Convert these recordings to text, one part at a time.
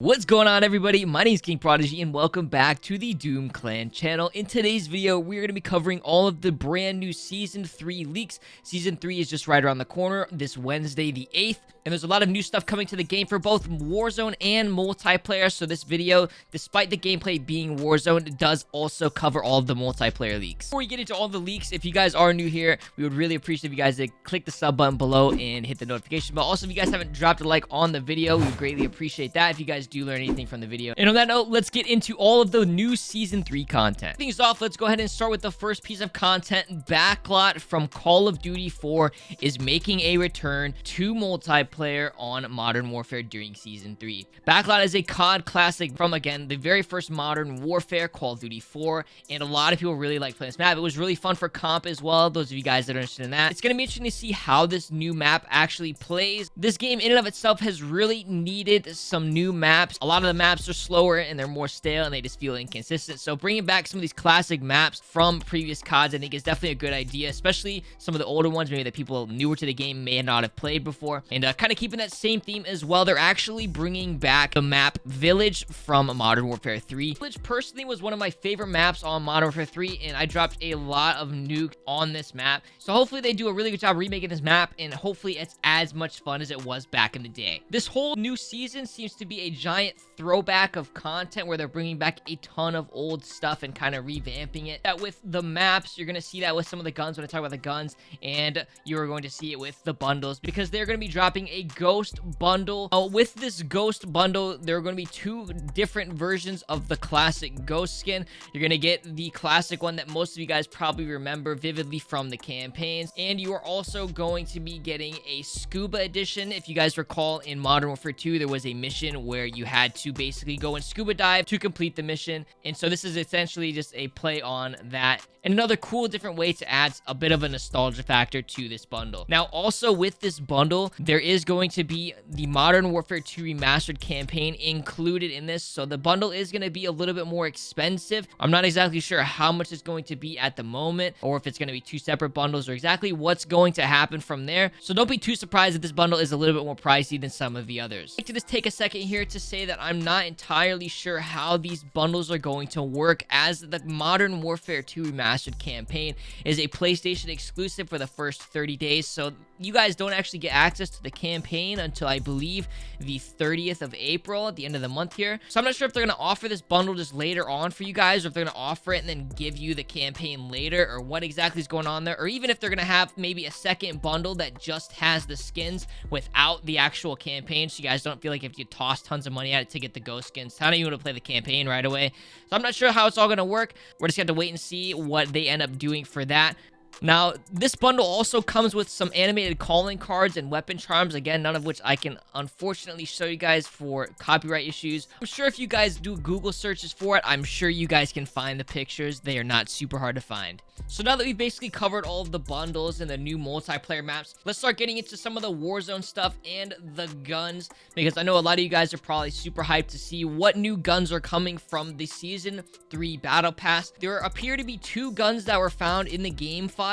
What's going on, everybody? My name is KingProdigy and welcome back to the Doom Clan channel. In today's video, we're going to be covering all of the brand new Season 3 leaks. Season 3 is just right around the corner this Wednesday the 8th, and there's a lot of new stuff coming to the game for both Warzone and multiplayer, so this video, despite the gameplay being Warzone, it does also cover all of the multiplayer leaks. Before we get into all the leaks, if you guys are new here, we would really appreciate if you guys did click the sub button below and hit the notification bell. Also, if you guys haven't dropped a like on the video, we would greatly appreciate that if you guys do learn anything from the video. And on that note, let's get into all of the new Season 3 content. Things off, let's go ahead and start with the first piece of content. Backlot from Call of Duty 4 is making a return to multiplayer on Modern Warfare during Season 3. Backlot is a COD classic from, again, the very first Modern Warfare, Call of Duty 4, and a lot of people really like playing this map. It was really fun for comp as well, those of you guys that are interested in that. It's going to be interesting to see how this new map actually plays. This game in and of itself has really needed some new maps. A lot of the maps are slower and they're more stale and they just feel inconsistent. So bringing back some of these classic maps from previous CODs, I think is definitely a good idea, especially some of the older ones, maybe that people newer to the game may not have played before. And kind of keeping that same theme as well, they're actually bringing back the map Village from Modern Warfare 3. Village personally was one of my favorite maps on Modern Warfare 3, and I dropped a lot of nuke on this map. So hopefully they do a really good job remaking this map, and hopefully it's as much fun as it was back in the day. This whole new season seems to be a giant throwback of content where they're bringing back a ton of old stuff and kind of revamping it. That with the maps, you're going to see that with some of the guns when I talk about the guns, and you're going to see it with the bundles because they're going to be dropping a ghost bundle. With this ghost bundle, there are going to be two different versions of the classic ghost skin. You're going to get the classic one that most of you guys probably remember vividly from the campaigns, and you are also going to be getting a scuba edition. If you guys recall, in Modern Warfare 2, there was a mission where you had to basically go and scuba dive to complete the mission, and so this is essentially just a play on that and another cool different way to add a bit of a nostalgia factor to this bundle. Now also with this bundle, there is going to be the Modern Warfare 2 Remastered campaign included in this, so the bundle is going to be a little bit more expensive. I'm not exactly sure how much it's going to be at the moment, or if it's going to be two separate bundles, or exactly what's going to happen from there, so don't be too surprised if this bundle is a little bit more pricey than some of the others. I'd like to just take a second here to say that I'm not entirely sure how these bundles are going to work, as the Modern Warfare 2 Remastered campaign is a PlayStation exclusive for the first 30 days, so you guys don't actually get access to the campaign until I believe the 30th of April at the end of the month here. So I'm not sure if they're going to offer this bundle just later on for you guys, or if they're going to offer it and then give you the campaign later, or what exactly is going on there, or even if they're going to have maybe a second bundle that just has the skins without the actual campaign, so you guys don't feel like if you toss tons of money at it to get the ghost skins, how do you want to play the campaign right away? So I'm not sure how it's all going to work. We're just going to wait and see what they end up doing for that. Now, this bundle also comes with some animated calling cards and weapon charms, again, none of which I can unfortunately show you guys for copyright issues. I'm sure if you guys do Google searches for it, I'm sure you guys can find the pictures. They are not super hard to find. So now that we've basically covered all of the bundles and the new multiplayer maps, let's start getting into some of the Warzone stuff and the guns, because I know a lot of you guys are probably super hyped to see what new guns are coming from the Season 3 Battle Pass. There appear to be two guns that were found in the game files.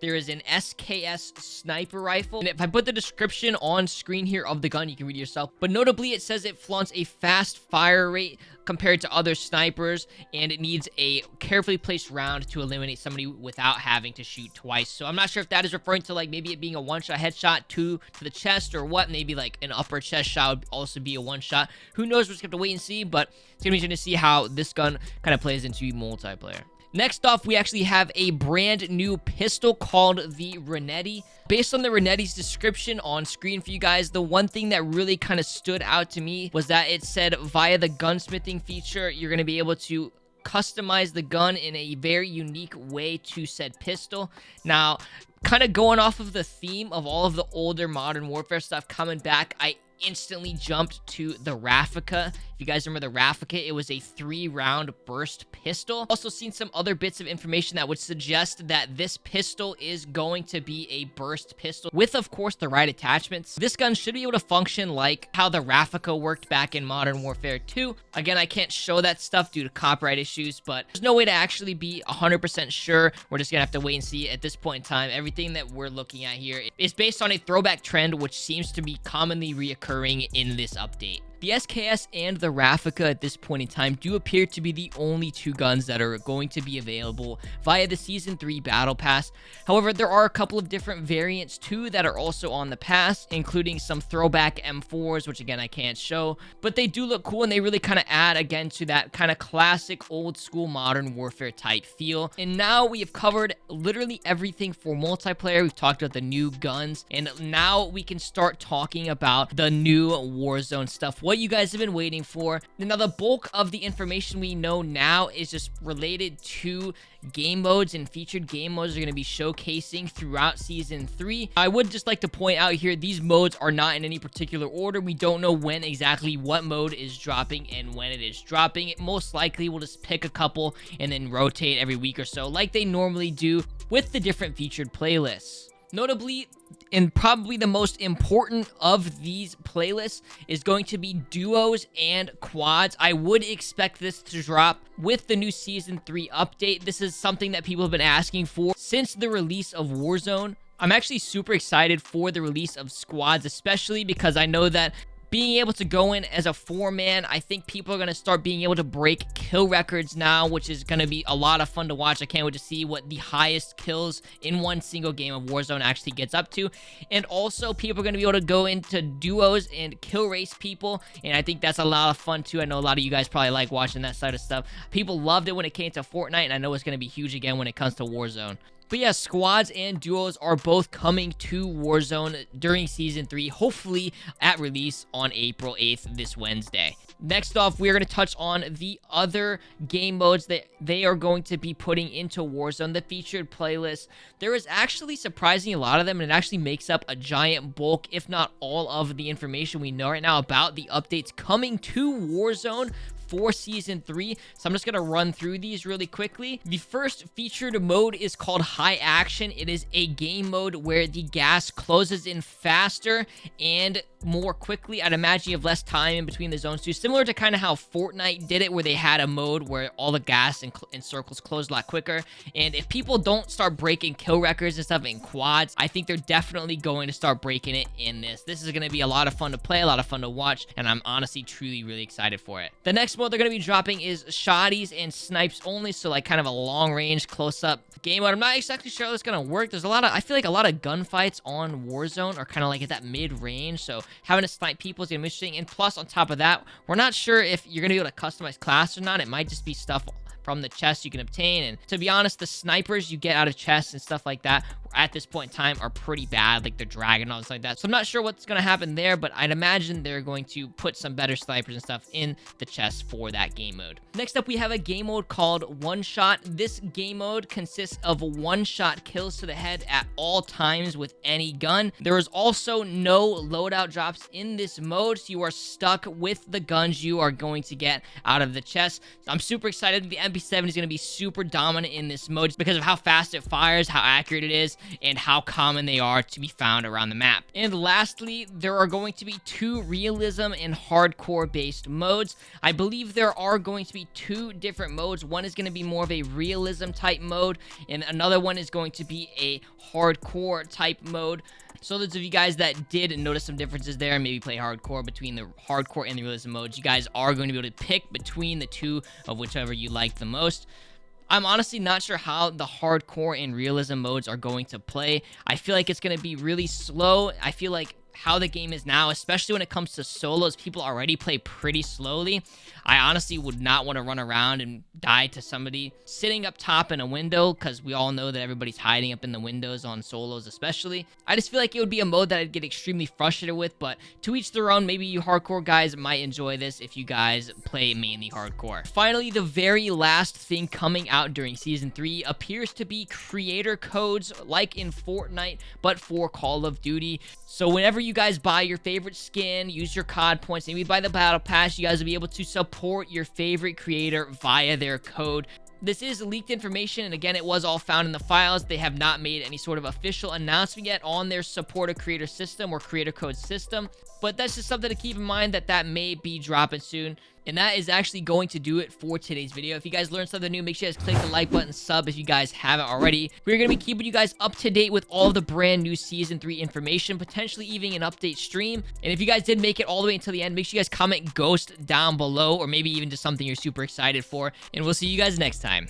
There is an Sks Sniper Rifle, and if I put the description on screen here of the gun, you can read it yourself, but notably it says it flaunts a fast fire rate compared to other snipers, and it needs a carefully placed round to eliminate somebody without having to shoot twice. So I'm not sure if that is referring to like maybe it being a one-shot headshot to the chest, or what. Maybe like an upper chest shot would also be a one-shot. Who knows? We're just gonna have to wait and see, but it's gonna be interesting to see how this gun kind of plays into multiplayer. Next off, we actually have a brand new pistol called the Renetti. Based on the Renetti's description on screen for you guys, the one thing that really kind of stood out to me was that it said via the gunsmithing feature, you're going to be able to customize the gun in a very unique way to said pistol. Now, kind of going off of the theme of all of the older Modern Warfare stuff coming back, I instantly jumped to the Raffica. If you guys remember the Raffica, it was a 3-round burst pistol. Also seen some other bits of information that would suggest that this pistol is going to be a burst pistol with, of course, the right attachments. This gun should be able to function like how the Raffica worked back in Modern Warfare 2. Again, I can't show that stuff due to copyright issues, but there's no way to actually be 100% sure. We're just gonna have to wait and see at this point in time. Everything that we're looking at here is based on a throwback trend, which seems to be commonly reoccurring in this update. The SKS and the Raffica at this point in time do appear to be the only two guns that are going to be available via the Season 3 Battle Pass. However, there are a couple of different variants too that are also on the pass, including some throwback M4s, which again I can't show, but they do look cool and they really kind of add again to that kind of classic old school Modern Warfare type feel. And now we have covered literally everything for multiplayer. We've talked about the new guns, and now we can start talking about the new Warzone stuff, what you guys have been waiting for. Now, the bulk of the information we know now is just related to game modes, and featured game modes are going to be showcasing throughout Season 3. I would just like to point out here, these modes are not in any particular order. We don't know when exactly what mode is dropping and when it is dropping. It most likely will just pick a couple and then rotate every week or so like they normally do with the different featured playlists. Notably, and probably the most important of these playlists is going to be duos and quads. I would expect this to drop with the new Season 3 update. This is something that people have been asking for since the release of Warzone. I'm actually super excited for the release of squads, especially because I know that being able to go in as a 4-man, I think people are going to start being able to break kill records now, which is going to be a lot of fun to watch. I can't wait to see what the highest kills in one single game of Warzone actually gets up to. And also, people are going to be able to go into duos and kill race people, and I think that's a lot of fun too. I know a lot of you guys probably like watching that side of stuff. People loved it when it came to Fortnite, and I know it's going to be huge again when it comes to Warzone. But yeah, squads and duos are both coming to Warzone during Season 3, hopefully at release on April 8th, this Wednesday. Next off, we're going to touch on the other game modes that they are going to be putting into Warzone, the featured playlist. There is actually surprisingly a lot of them, and it actually makes up a giant bulk, if not all of the information we know right now about the updates coming to Warzone for Season 3. So I'm just going to run through these really quickly. The first featured mode is called High Action. It is a game mode where the gas closes in faster and more quickly. I'd imagine you have less time in between the zones too, similar to kind of how Fortnite did it, where they had a mode where all the gas and circles closed a lot quicker. And if people don't start breaking kill records and stuff in quads, I think they're definitely going to start breaking it in this. This is going to be a lot of fun to play, a lot of fun to watch, and I'm honestly truly really excited for it. The next mode they're going to be dropping is shotties and snipes only, so like kind of a long range close up game mode. I'm not exactly sure how it's going to work. There's a lot of, I feel like a lot of gunfights on Warzone are kind of like at that mid range, so having to snipe people is going to be interesting. And plus, on top of that, we're not sure if you're going to be able to customize class or not. It might just be stuff from the chest you can obtain, and to be honest, the snipers you get out of chests and stuff like that at this point in time are pretty bad, like the dragon and all this like that. So I'm not sure what's going to happen there, but I'd imagine they're going to put some better snipers and stuff in the chest for that game mode. Next up, we have a game mode called One Shot. This game mode consists of one-shot kills to the head at all times with any gun. There is also no loadout drops in this mode, so you are stuck with the guns you are going to get out of the chest. I'm super excited. The MP7 is going to be super dominant in this mode because of how fast it fires, how accurate it is, and how common they are to be found around the map. And lastly, there are going to be two realism and hardcore based modes. I believe there are going to be two different modes. One is going to be more of a realism type mode, and another one is going to be a hardcore type mode. So those of you guys that did notice some differences there and maybe play hardcore between the hardcore and the realism modes, you guys are going to be able to pick between the two of whichever you like the most. I'm honestly not sure how the hardcore and realism modes are going to play. I feel like it's going to be really slow. I feel like how the game is now, especially when it comes to solos, people already play pretty slowly. I honestly would not want to run around and die to somebody sitting up top in a window, because we all know that everybody's hiding up in the windows on solos especially. I just feel like it would be a mode that I'd get extremely frustrated with, but to each their own. Maybe you hardcore guys might enjoy this if you guys play mainly hardcore. Finally, the very last thing coming out during Season 3 appears to be creator codes like in Fortnite, but for Call of Duty. So whenever you guys buy your favorite skin, use your COD points, maybe buy the Battle Pass, you guys will be able to support your favorite creator via their code. This is leaked information, and again, it was all found in the files. They have not made any sort of official announcement yet on their supporter creator system or creator code system, but that's just something to keep in mind that may be dropping soon. And that is actually going to do it for today's video. If you guys learned something new, make sure you guys click the like button, sub if you guys haven't already. We're going to be keeping you guys up to date with all of the brand new Season 3 information, potentially even an update stream. And if you guys did make it all the way until the end, make sure you guys comment Ghost down below, or maybe even just something you're super excited for. And we'll see you guys next time.